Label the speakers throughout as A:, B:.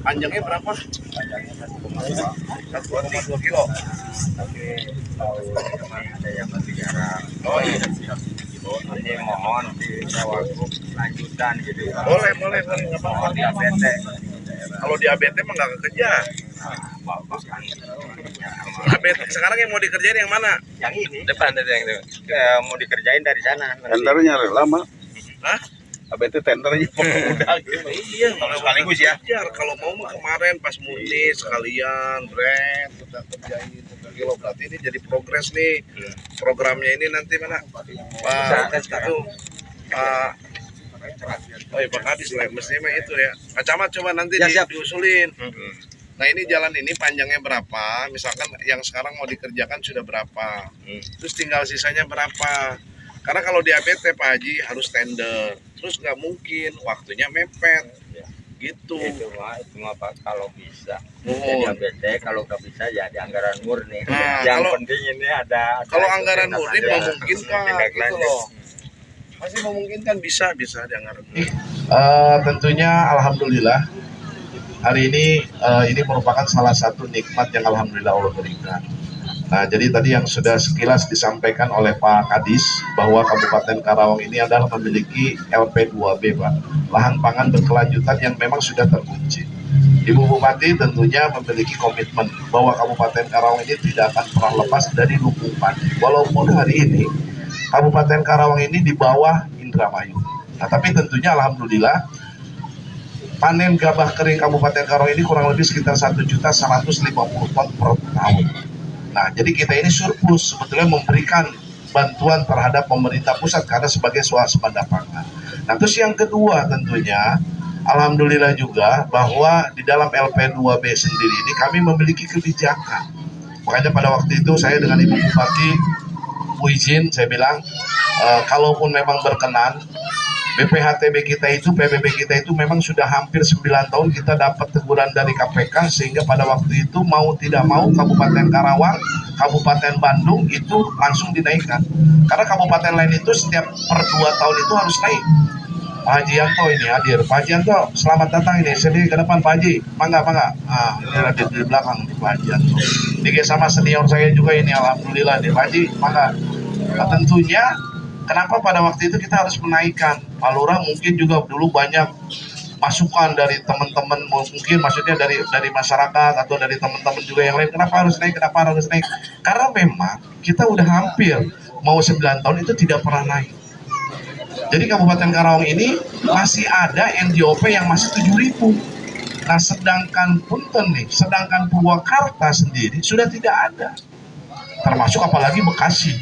A: Panjangnya berapa?
B: Panjangnya 1,2.
A: 1,2 kilo.
B: Tapi kalau ada yang lebih jarak.
A: Oh iya.
B: Ini mohon di Cawagup lanjutan gitu.
A: Boleh, nggak apa-apa.
B: Kalau diabetes.
A: Kalau diabetes mah nggak kekejar.
B: Bapak kan.
A: Diabetes sekarang yang mau dikerjain yang mana?
B: Yang ini
C: Depan ada yang itu.
B: mau dikerjain dari sana.
D: Tendernya lama.
A: Hah?
D: ABT tendernya udah gitu.
A: Iya,
B: Kalau sekaligus ya.
A: kejar. Kalau mau mah kemarin pas murni sekalian, brand kita kerjain 1 kilo. Berarti ini jadi progres nih. Programnya ini nanti mana? Pak itu oh iya Pak Kadis lah, mestinya mah itu ya. Pak Camat coba nanti
B: Ya, siap.
A: diusulin. Nah ini jalan ini panjangnya berapa? Misalkan yang sekarang mau dikerjakan sudah berapa? Terus tinggal sisanya berapa? Karena kalau diabetes Pak Haji harus tender. Terus nggak mungkin waktunya mepet. Gitu.
B: Itu mah Pak kalau bisa.
A: Oh.
B: Jadi diabetes kalau nggak bisa ya di anggaran murni.
A: Nah,
B: yang
A: kalau-
B: penting ini ada
A: Kalau anggaran
B: tindak
A: murni
B: lanjut.
A: memungkinkan
B: Tindak
A: gitu
B: lanjut.
A: loh. Masih memungkinkan bisa di anggaran murni. Tentunya alhamdulillah hari ini merupakan salah satu nikmat yang alhamdulillah Allah berikan. Nah, jadi tadi yang sudah sekilas disampaikan oleh Pak Kadis bahwa Kabupaten Karawang ini adalah memiliki LP2B, Pak, lahan pangan berkelanjutan yang memang sudah terkunci. Ibu Bupati tentunya memiliki komitmen bahwa Kabupaten Karawang ini tidak akan pernah lepas dari lumbung padi. Walaupun hari ini Kabupaten Karawang ini di bawah Indramayu. Nah, tapi tentunya alhamdulillah panen gabah kering Kabupaten Karawang ini kurang lebih sekitar 1.150 ton per tahun. Nah, jadi kita ini surplus sebetulnya memberikan bantuan terhadap pemerintah pusat karena sebagai swasembada pangan. Nah, terus yang kedua tentunya alhamdulillah juga bahwa di dalam LP2B sendiri ini kami memiliki kebijakan. Makanya pada waktu itu saya dengan Ibu Bupati Bu izin saya bilang kalaupun memang berkenan BPHTB kita itu, PBB kita itu memang sudah hampir 9 tahun kita dapat teguran dari KPK sehingga pada waktu itu mau tidak mau Kabupaten Karawang, Kabupaten Bandung itu langsung dinaikkan. Karena kabupaten lain itu setiap per 2 tahun itu harus naik. Pak Haji Yanto ini hadir. Pak Haji Yanto, selamat datang ini. Sini ke depan Pak Haji. Mangga. Ah, ini hadir di belakang nih Pak Haji Yanto. Ini sama senior saya juga ini, alhamdulillah nih Pak Haji. Mangga. Nah, tentunya kenapa pada waktu itu kita harus menaikkan? Pak Lurah mungkin juga dulu banyak masukan dari teman-teman, mungkin maksudnya dari masyarakat atau dari teman-teman juga yang lain. Kenapa harus naik? Karena memang kita udah hampir mau 9 tahun itu tidak pernah naik. Jadi Kabupaten Karawang ini masih ada NJOP yang masih 7.000. Nah, sedangkan Punten nih, sedangkan Purwakarta sendiri sudah tidak ada. Termasuk apalagi Bekasi.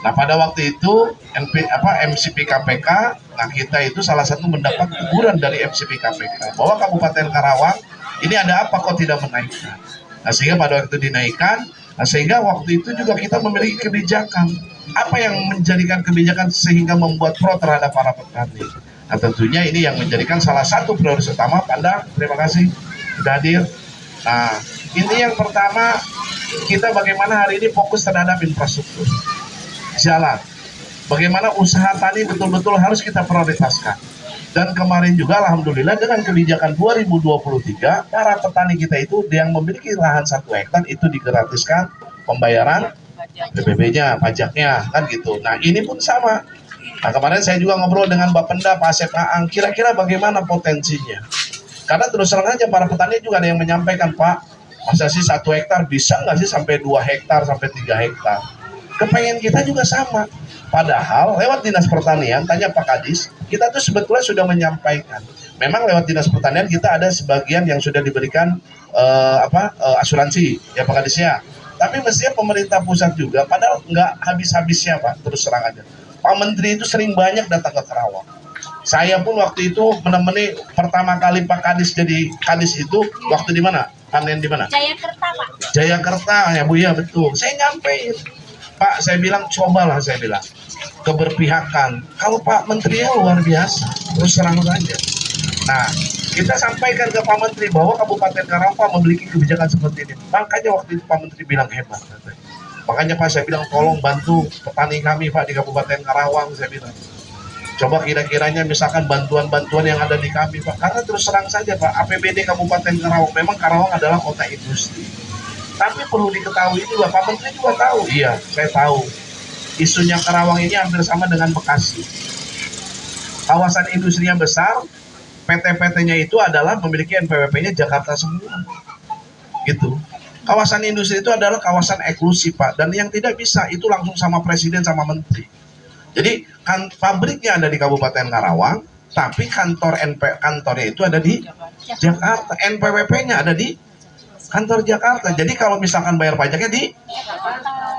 A: Nah, pada waktu itu MCP KPK, nah kita itu salah satu mendapat teguran dari MCP KPK bahwa Kabupaten Karawang ini ada apa kok tidak menaikkan. Nah, sehingga pada waktu itu dinaikkan, nah sehingga waktu itu juga kita memiliki kebijakan. Apa yang menjadikan kebijakan sehingga membuat pro terhadap para petani? Nah, tentunya ini yang menjadikan salah satu prioritas utama. Pandang, terima kasih sudah hadir. Nah, ini yang pertama, kita bagaimana hari ini fokus terhadap infrastruktur jalan. Bagaimana usaha tani betul-betul harus kita prioritaskan. Dan kemarin juga alhamdulillah dengan kebijakan 2023 para petani kita itu yang memiliki lahan 1 hektar itu digratiskan pembayaran PPB-nya, pajaknya kan gitu. Nah, ini pun sama. Nah, kemarin saya juga ngobrol dengan Bapenda Pak Asep Aang, kira-kira bagaimana potensinya. Karena terus terang aja para petani juga ada yang menyampaikan, Pak, masa sih 1 hektar bisa nggak sih sampai 2 hektar sampai 3 hektar. Kepengen kita juga sama. Padahal lewat Dinas Pertanian, tanya Pak Kadis, kita tuh sebetulnya sudah menyampaikan. Memang lewat Dinas Pertanian kita ada sebagian yang sudah diberikan asuransi, ya Pak Kadis ya. Tapi mestinya pemerintah pusat juga, padahal nggak habis-habisnya Pak, terus terang aja. Pak Menteri itu sering banyak datang ke Karawang. Saya pun waktu itu menemani pertama kali Pak Kadis jadi Kadis itu waktu di mana? Panen di mana?
E: Jayakarta, Pak.
A: Jayakarta ya Bu, ya betul. Saya nyampein. Pak, saya bilang cobalah, saya bilang keberpihakan. Kalau Pak Menteri luar biasa, terus terang saja. Nah, kita sampaikan ke Pak Menteri bahwa Kabupaten Karawang memiliki kebijakan seperti ini. Makanya waktu itu Pak Menteri bilang hebat. Makanya Pak saya bilang tolong bantu petani kami Pak di Kabupaten Karawang, saya bilang. Coba kira-kiranya misalkan bantuan-bantuan yang ada di kami Pak, karena terus terang saja Pak, APBD Kabupaten Karawang, memang Karawang adalah kota industri. Tapi perlu diketahui juga, Pak Menteri juga tahu. Iya, saya tahu. Isunya Karawang ini hampir sama dengan Bekasi. Kawasan industrinya besar, PT-PT-nya itu adalah memiliki NPWP-nya Jakarta semua. Gitu. Kawasan industri itu adalah kawasan eksklusif Pak, dan yang tidak bisa itu langsung sama Presiden sama Menteri. Jadi kan pabriknya ada di Kabupaten Karawang, tapi kantornya itu ada di Jakarta. NPWP-nya ada di kantor Jakarta. Jadi kalau misalkan bayar pajaknya di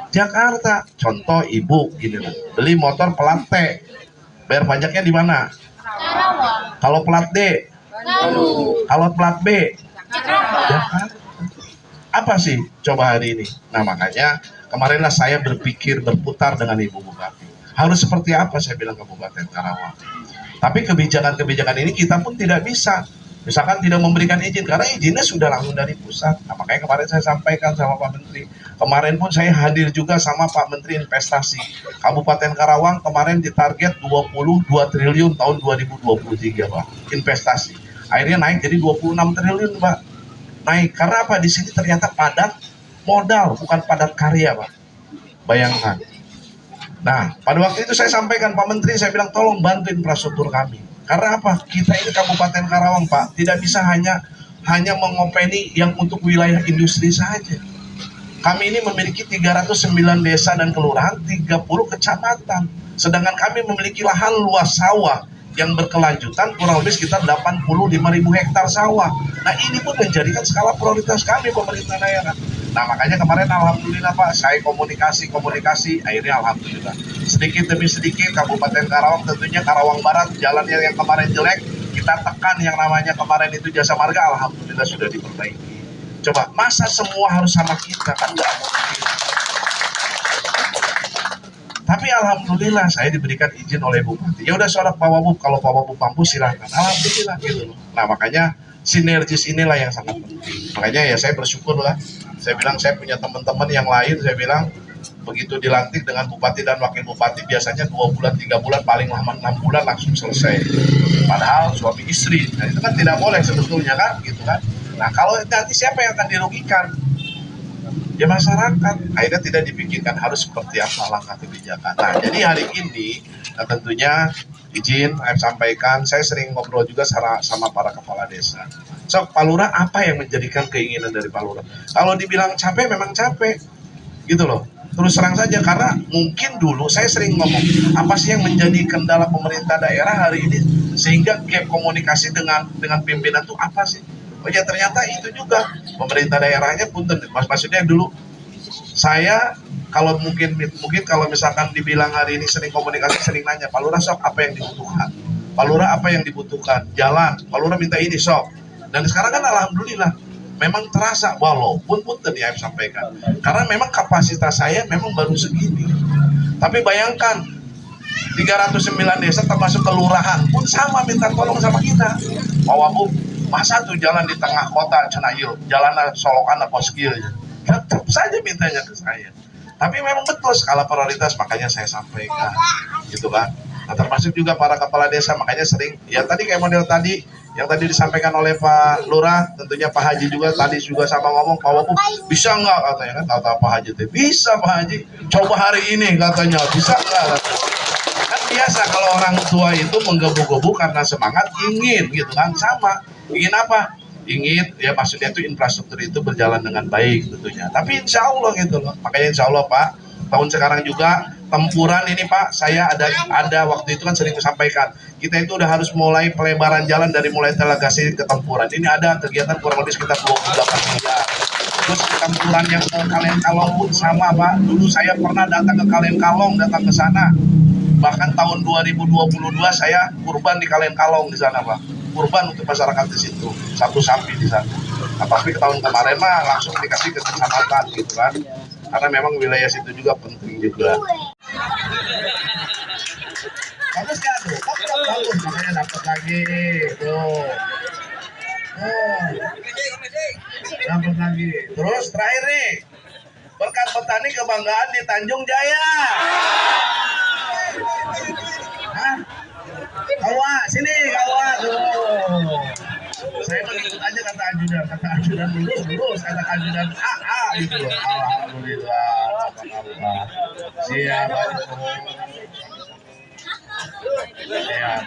A: Jakarta. Contoh ibu gini loh, beli motor plat T, bayar pajaknya di mana?
C: Karawang.
A: Kalau plat D, kalau plat B, Jakarta. Apa sih coba hari ini? Nah makanya kemarinlah saya berpikir berputar dengan Ibu Bupati. Harus seperti apa saya bilang Kabupaten Karawang. Tapi kebijakan-kebijakan ini kita pun tidak bisa. Misalkan tidak memberikan izin, karena izinnya sudah langsung dari pusat. Nah, makanya kemarin saya sampaikan sama Pak Menteri. Kemarin pun saya hadir juga sama Pak Menteri Investasi. Kabupaten Karawang kemarin ditarget 22 triliun tahun 2023 Pak. Investasi. Akhirnya naik jadi 26 triliun Pak. Naik. Karena apa? Di sini ternyata padat modal, bukan padat karya Pak. Bayangkan. Nah, pada waktu itu saya sampaikan Pak Menteri, saya bilang tolong bantu infrastruktur kami. Karena apa? Kita ini Kabupaten Karawang Pak, tidak bisa hanya mengopeni yang untuk wilayah industri saja. Kami ini memiliki 309 desa dan kelurahan, 30 kecamatan. Sedangkan kami memiliki lahan luas sawah yang berkelanjutan kurang lebih sekitar 85.000 hektar sawah. Nah ini pun menjadikan skala prioritas kami pemerintah daerah. Nah makanya kemarin alhamdulillah Pak, saya komunikasi, akhirnya alhamdulillah. Sedikit demi sedikit Kabupaten Karawang, tentunya Karawang Barat, jalannya yang kemarin jelek, kita tekan yang namanya kemarin itu jasa marga, alhamdulillah sudah diperbaiki. Coba, masa semua harus sama kita? Kan nggak mungkin. Tapi alhamdulillah saya diberikan izin oleh Bupati. Ya udah soal Pak Wabub, kalau Pak Wabub mampu silahkan. Alhamdulillah gitu loh. Nah makanya sinergis inilah yang sangat penting. Makanya ya saya bersyukur lah. Saya bilang saya punya teman-teman yang lain, saya bilang begitu dilantik dengan Bupati dan Wakil Bupati biasanya 2 bulan, 3 bulan, paling lama 6 bulan langsung selesai. Padahal suami istri, nah itu kan tidak boleh sebetulnya kan, gitu kan. Nah kalau nanti siapa yang akan dirugikan? Ya masyarakat. Akhirnya tidak dipikirkan harus seperti apa langkah kebijakan. Nah jadi hari ini tentunya izin saya sampaikan, saya sering ngobrol juga sama para kepala desa. So, Pak Lurah apa yang menjadikan keinginan dari Pak Lurah? Kalau dibilang capek memang capek, gitu loh. Terus terang saja, karena mungkin dulu saya sering ngomong, apa sih yang menjadi kendala pemerintah daerah hari ini sehingga gap komunikasi dengan pimpinan itu apa sih? Oh ya ternyata itu juga pemerintah daerahnya punten. Maksudnya dulu saya kalau mungkin kalau misalkan dibilang hari ini sering komunikasi, sering nanya Pak Lurah sok apa yang dibutuhkan, Pak Lurah apa yang dibutuhkan, jalan, Pak Lurah minta ini sok. Dan sekarang kan alhamdulillah memang terasa, walaupun punten ya saya sampaikan, karena memang kapasitas saya memang baru segini. Tapi bayangkan 309 desa termasuk kelurahan pun sama minta tolong sama kita. Pak Wabub, masa tuh jalan di tengah kota Cenayu, jalan Solokan apa skill, tetap saja mintanya ke saya. Tapi memang betul skala prioritas, makanya saya sampaikan, gitu kan. Nah, termasuk juga para kepala desa, makanya sering, ya tadi kayak model tadi, yang tadi disampaikan oleh Pak Lurah, tentunya Pak Haji juga tadi juga sama ngomong, Pak Wabub, bisa nggak katanya kan, kata Pak Haji, bisa Pak Haji, coba hari ini katanya, bisa nggak? Kan biasa kalau orang tua itu menggebu-gebu karena semangat ingin, gitu kan, sama, ingin apa? Ingin, ya maksudnya itu infrastruktur itu berjalan dengan baik tentunya. Tapi insya Allah gitu loh, makanya insya Allah Pak, tahun sekarang juga tempuran ini Pak, saya ada waktu itu kan sering sampaikan, kita itu udah harus mulai pelebaran jalan dari mulai delegasi ke tempuran. Ini ada kegiatan kurang lebih sekitar 28 miliar. Terus tempuran yang ke Kalenkalong pun sama Pak, dulu saya pernah datang ke Kalenkalong, datang ke sana. Bahkan tahun 2022 saya kurban di Kalenkalong di sana Pak. Kurban untuk masyarakat di situ, 1 sapi di sana. Nah, tapi ke tahun kemarin mah langsung dikasih ke kecamatan gitu kan. Karena memang wilayah situ juga penting juga. Bagus kan tuh? Bagus, makanya dapat lagi tuh. Dapat lagi. Terus terakhir nih, berkat petani kebanggaan di Tanjung Jaya. Hah? Kawa, sini kawa tuh. Saya mau ikut aja kata ajudan lurus kata ajudan gitu loh. Alhamdulillah, subhanallah. Siap. Siap.